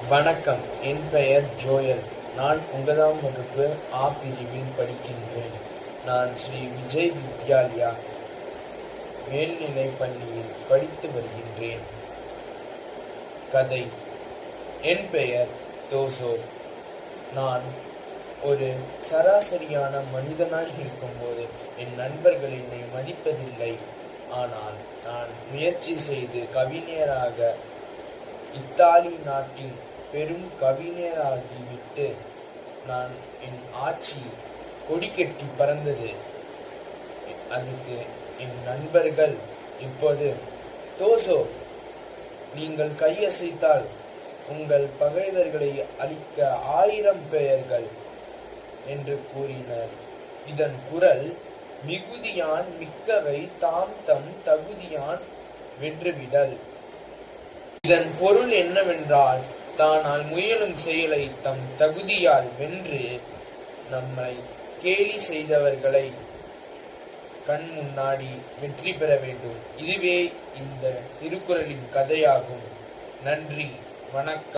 வணக்கம். என் பெயர் ஜோயல். நான் 9ஆம் வகுப்பு ஆ பிரிவில் படிக்கின்றேன். நான் ஸ்ரீ விஜய் வித்யாலயா மேல்நிலைப் பள்ளியில் படித்து வருகின்றேன். கதை. என் பெயர் தோசோ. நான் ஒரு சராசரியான மனிதனாய் இருக்கும்போது என் நண்பர்கள் என்னை மதிப்பதில்லை. ஆனால் நான் முயற்சி செய்து கவிஞராக இத்தாலி நாட்டின் பெரும் கவிஞராகிவிட்டு நான் என் ஆட்சி கொடிகட்டி பறந்தது. அதுக்கு என் நண்பர்கள் இப்போது, தோசோ, நீங்கள் கையசைத்தால் உங்கள் பகைவர்களை அழிக்க 1000 பெயர்கள் என்று கூறினர். இதன் குரல், மிகுதியான் மிக்கவை தாம் தம் தகுதியான் வென்றுவிடல். இதன் பொருள் என்னவென்றால், தானால் முயலும் செயலை தம் தகுதியால் வென்று நம்மை கேலி செய்தவர்களை கண் முன்னாடி வெற்றி பெற வேண்டும். இதுவே இந்த திருக்குறளின் கதையாகும். நன்றி, வணக்கம்.